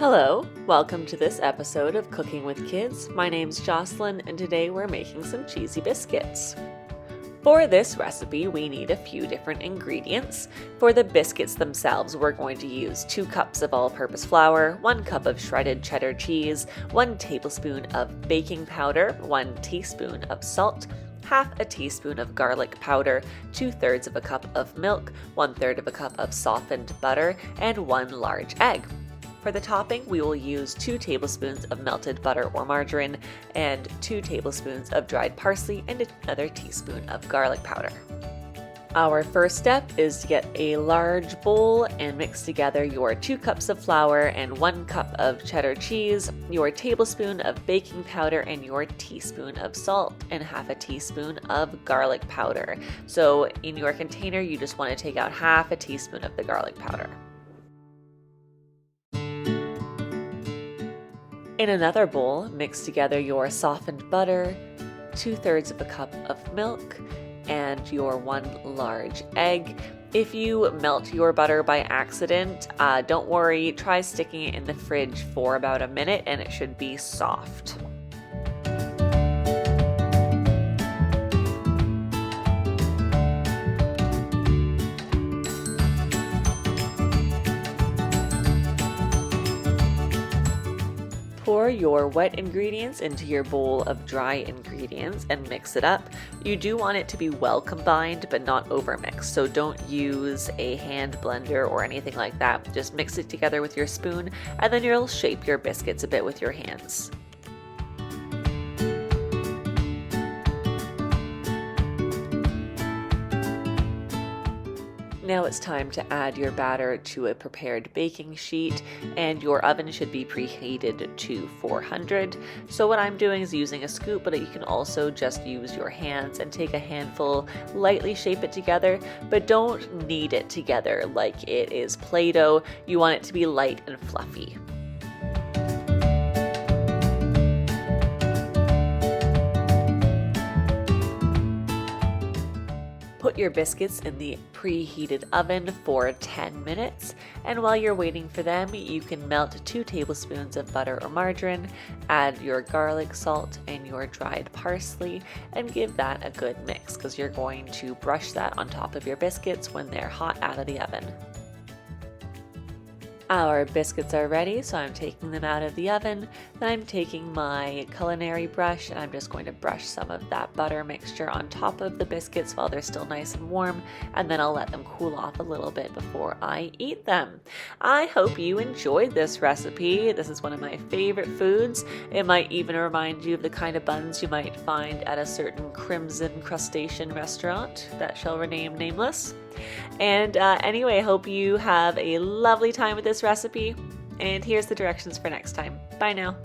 Hello, welcome to this episode of Cooking with Kids. My name's Jocelyn and today we're making some cheesy biscuits. For this recipe, we need a few different ingredients. For the biscuits themselves, we're going to use 2 cups of all-purpose flour, 1 cup of shredded cheddar cheese, 1 tablespoon of baking powder, 1 teaspoon of salt, half a teaspoon of garlic powder, 2/3 of a cup of milk, 1/3 of a cup of softened butter, and 1 large egg. For the topping, we will use 2 tablespoons of melted butter or margarine and 2 tablespoons of dried parsley and another teaspoon of garlic powder. Our first step is to get a large bowl and mix together your 2 cups of flour and 1 cup of cheddar cheese, your tablespoon of baking powder and your teaspoon of salt and half a teaspoon of garlic powder. So in your container, you just want to take out half a teaspoon of the garlic powder. In another bowl, mix together your softened butter, 2/3 of a cup of milk, and your 1 large egg. If you melt your butter by accident, don't worry, try sticking it in the fridge for about a minute and it should be soft. Pour your wet ingredients into your bowl of dry ingredients and mix it up. You do want it to be well combined but not overmixed, so don't use a hand blender or anything like that. Just mix it together with your spoon and then you'll shape your biscuits a bit with your hands. Now it's time to add your batter to a prepared baking sheet, and your oven should be preheated to 400. So what I'm doing is using a scoop, but you can also just use your hands and take a handful, lightly shape it together, but don't knead it together like it is Play-Doh. You want it to be light and fluffy. Put your biscuits in the preheated oven for 10 minutes, and while you're waiting for them, you can melt 2 tablespoons of butter or margarine, add your garlic, salt, and your dried parsley, and give that a good mix because you're going to brush that on top of your biscuits when they're hot out of the oven. Our biscuits are ready, so I'm taking them out of the oven. Then I'm taking my culinary brush and I'm just going to brush some of that butter mixture on top of the biscuits while they're still nice and warm, and then I'll let them cool off a little bit before I eat them. I hope you enjoyed this recipe. This is one of my favorite foods. It might even remind you of the kind of buns you might find at a certain crimson crustacean restaurant that shall remain nameless. And anyway, I hope you have a lovely time with this recipe, and here's the directions for next time. Bye now.